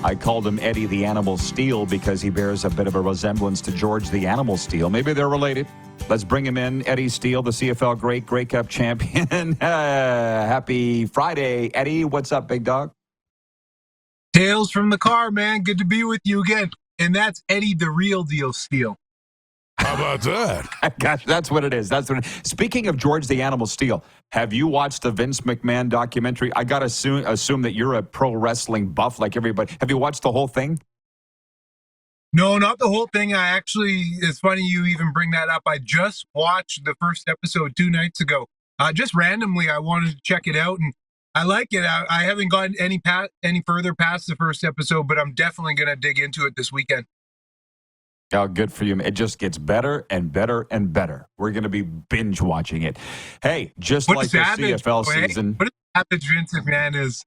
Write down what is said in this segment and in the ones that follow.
I called him Eddie the Animal Steele because he bears a bit of a resemblance to George the Animal Steele. Maybe they're related. Let's bring him in. Eddie Steele, the CFL great Grey Cup champion. Happy Friday, Eddie. What's up, big dog? Tales from the car, man. Good to be with you again. And that's Eddie the Real Deal Steele. How about that? Gosh, that's what it is. Speaking of George the Animal Steele, have you watched the Vince McMahon documentary? I got to assume that you're a pro wrestling buff like everybody. Have you watched the whole thing? No, not the whole thing. It's funny you even bring that up. I just watched the first episode 2 nights ago. Just randomly, I wanted to check it out, and I like it. I haven't gotten any further past the first episode, but I'm definitely going to dig into it this weekend. Oh, good for you. It just gets better and better and better. We're going to be binge watching it. Hey, just like the CFL season. What a savage Vince McMahon is.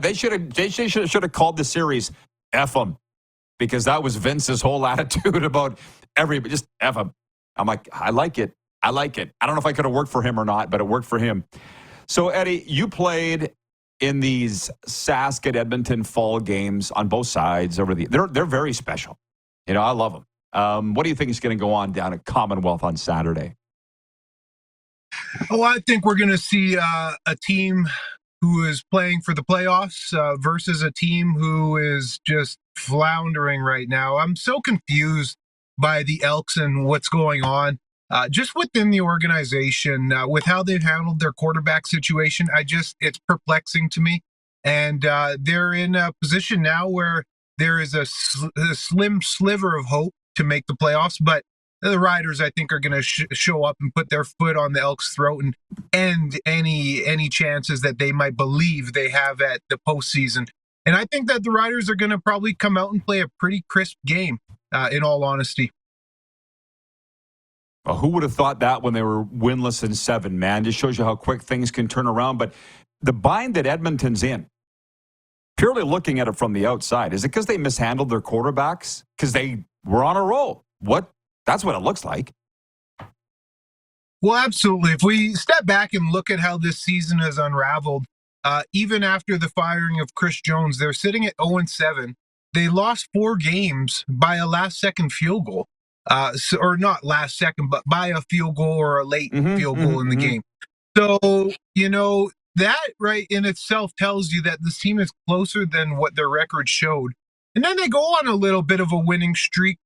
They should have called the series F them, because that was Vince's whole attitude about everybody. Just F them. I'm like, I like it. I don't know if I could have worked for him or not, but it worked for him. So, Eddie, you played in these Sask at Edmonton fall games on both sides they're very special. You know, I love them. What do you think is going to go on down at Commonwealth on Saturday? Oh, I think we're going to see a team who is playing for the playoffs versus a team who is just floundering right now. I'm so confused by the Elks and what's going on just within the organization with how they've handled their quarterback situation. It's perplexing to me. And they're in a position now where there is a slim sliver of hope to make the playoffs, but the Riders, I think, are going to show up and put their foot on the Elks' throat and end any chances that they might believe they have at the postseason. And I think that the Riders are going to probably come out and play a pretty crisp game, in all honesty. Well, who would have thought that when they were winless in 7, man? Just shows you how quick things can turn around. But the bind that Edmonton's in, purely looking at it from the outside, is it because they mishandled their quarterbacks? Because they were on a roll. That's what it looks like. Well, absolutely. If we step back and look at how this season has unraveled, even after the firing of Chris Jones, they're sitting at 0-7. They lost 4 games by a last-second field goal. Or not last second, but by a field goal or a late field goal in the game. So, you know, that right in itself tells you that this team is closer than what their record showed. And then they go on a little bit of a winning streak,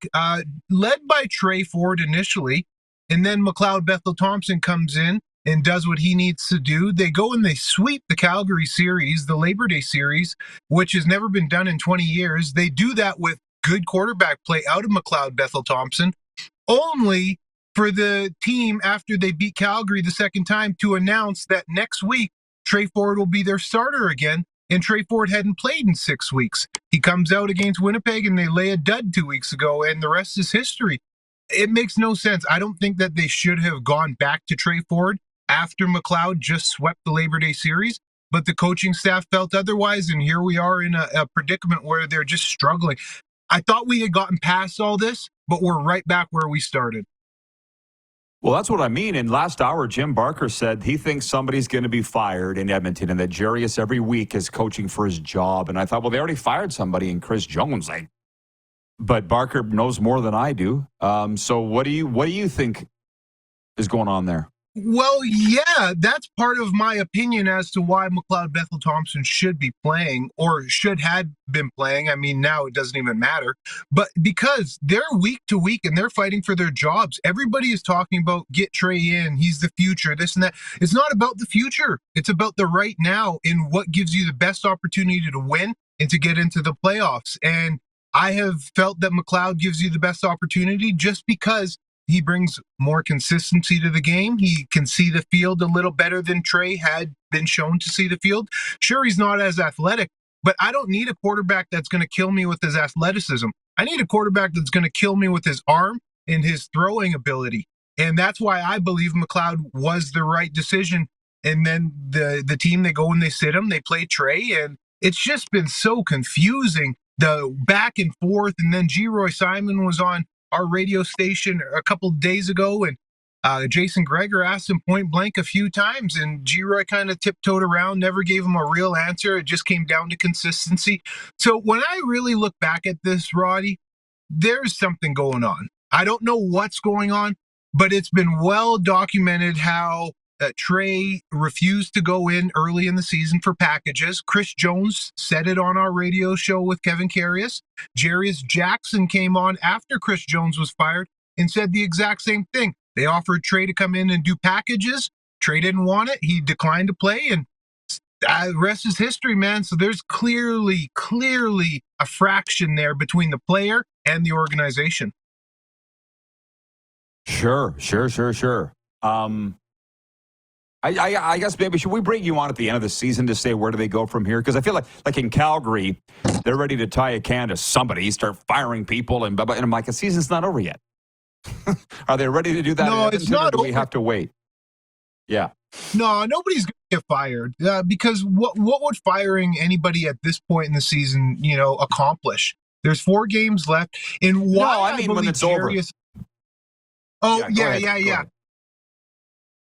led by Trey Ford initially. And then McLeod Bethel-Thompson comes in and does what he needs to do. They go and they sweep the Calgary series, the Labor Day series, which has never been done in 20 years. They do that with good quarterback play out of McLeod Bethel-Thompson, only for the team, after they beat Calgary the second time, to announce that next week Trey Ford will be their starter again, and Trey Ford hadn't played in 6 weeks. He comes out against Winnipeg and they lay a dud 2 weeks ago, and the rest is history. It makes no sense. I don't think that they should have gone back to Trey Ford after McLeod just swept the Labor Day series, but the coaching staff felt otherwise, and here we are in a predicament where they're just struggling. I thought we had gotten past all this, but we're right back where we started. Well, that's what I mean. In last hour, Jim Barker said he thinks somebody's going to be fired in Edmonton and that Jarius every week is coaching for his job. And I thought, well, they already fired somebody in Chris Jones. But Barker knows more than I do. So what do you think is going on there? Well, yeah, that's part of my opinion as to why McLeod Bethel-Thompson should be playing, or had been playing. I mean, now it doesn't even matter. But because they're week to week and they're fighting for their jobs, everybody is talking about get Trey in, he's the future, this and that. It's not about the future. It's about the right now and what gives you the best opportunity to win and to get into the playoffs. And I have felt that McLeod gives you the best opportunity just because he brings more consistency to the game. He can see the field a little better than Trey had been shown to see the field. Sure, he's not as athletic, but I don't need a quarterback that's going to kill me with his athleticism. I need a quarterback that's going to kill me with his arm and his throwing ability. And that's why I believe McLeod was the right decision. And then the team, they go and they sit him, they play Trey, and it's just been so confusing, the back and forth. And then G. Roy Simon was on our radio station a couple of days ago, and Jason Greger asked him point blank a few times, and G-Roy kind of tiptoed around, never gave him a real answer. It just came down to consistency. So when I really look back at this, Roddy, there's something going on. I don't know what's going on, but it's been well documented how Trey refused to go in early in the season for packages. Chris Jones said it on our radio show with Kevin Karius. Jarius Jackson came on after Chris Jones was fired and said the exact same thing. They offered Trey to come in and do packages. Trey didn't want it. He declined to play, and the rest is history, man. So there's clearly a fraction there between the player and the organization. Sure. I guess maybe should we bring you on at the end of the season to say where do they go from here? Because I feel like in Calgary, they're ready to tie a can to somebody, start firing people, and I'm like, the season's not over yet. Are they ready to do that? No, it's not. Or do we have to wait? Yeah. No, nobody's going to get fired because what would firing anybody at this point in the season, accomplish? There's 4 games left, and why? No, I mean when it's over. Oh yeah.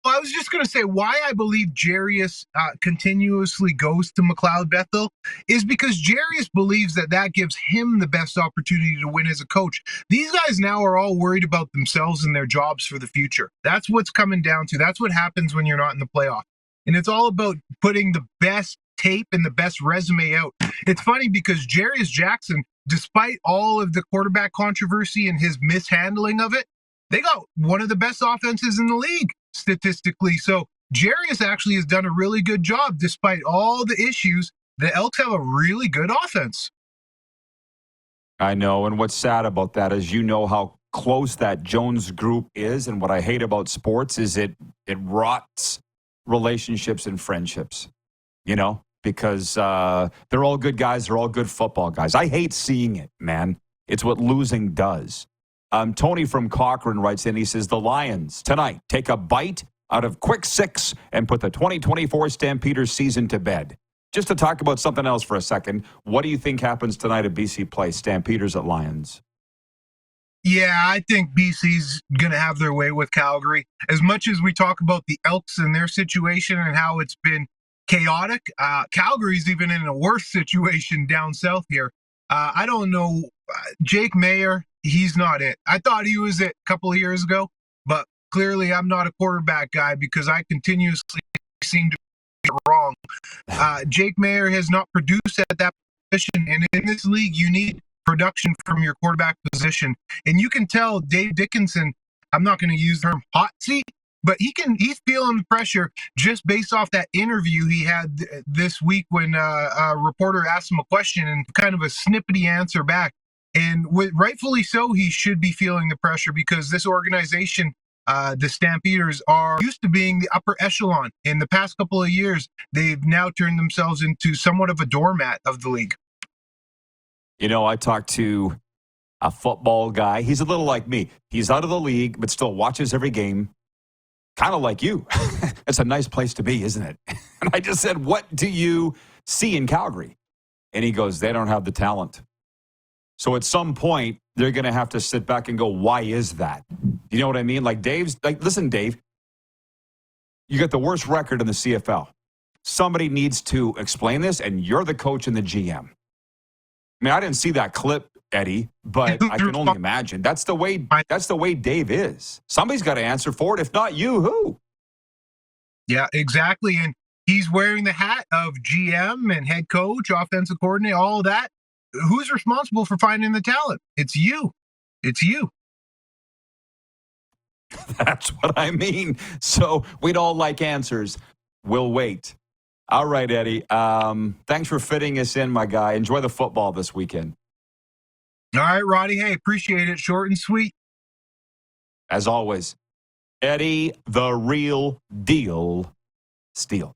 Well, I was just going to say why I believe Jarius continuously goes to McLeod Bethel is because Jarius believes that gives him the best opportunity to win as a coach. These guys now are all worried about themselves and their jobs for the future. That's what's coming down to. That's what happens when you're not in the playoff. And it's all about putting the best tape and the best resume out. It's funny because Jarius Jackson, despite all of the quarterback controversy and his mishandling of it, they got one of the best offenses in the league statistically. So Jarius actually has done a really good job despite all the issues. The Elks have a really good offense. I know, and what's sad about that is how close that Jones group is, and what I hate about sports is it rots relationships and friendships, because they're all good guys, they're all good football guys. I hate seeing it, man. It's what losing does. Tony from Cochrane writes in, he says, the Lions tonight take a bite out of Quick 6 and put the 2024 Stampeders season to bed. Just to talk about something else for a second, what do you think happens tonight at BC Place, Stampeders at Lions? Yeah, I think BC's going to have their way with Calgary. As much as we talk about the Elks and their situation and how it's been chaotic, Calgary's even in a worse situation down south here. I don't know. Jake Mayer, he's not it. I thought he was it a couple of years ago, but clearly I'm not a quarterback guy because I continuously seem to be wrong. Jake Mayer has not produced at that position, and in this league, you need production from your quarterback position. And you can tell Dave Dickinson, I'm not going to use the term hot seat, but he's feeling the pressure just based off that interview he had this week when a reporter asked him a question and kind of a snippety answer back. And rightfully so, he should be feeling the pressure because this organization, the Stampeders, are used to being the upper echelon. In the past couple of years, they've now turned themselves into somewhat of a doormat of the league. I talked to a football guy. He's a little like me. He's out of the league, but still watches every game. Kind of like you. It's a nice place to be, isn't it? And I just said, what do you see in Calgary? And he goes, they don't have the talent. So at some point, they're going to have to sit back and go, why is that? You know what I mean? Listen, Dave, you got the worst record in the CFL. Somebody needs to explain this, and you're the coach and the GM. I mean, I didn't see that clip, Eddie, but I can only imagine. That's the way Dave is. Somebody's got to answer for it. If not you, who? Yeah, exactly. And he's wearing the hat of GM and head coach, offensive coordinator, all of that. Who's responsible for finding the talent? It's you. It's you. That's what I mean. So we'd all like answers. We'll wait. All right, Eddie. Thanks for fitting us in, my guy. Enjoy the football this weekend. All right, Roddy. Hey, appreciate it. Short and sweet. As always, Eddie, the real deal, Steele.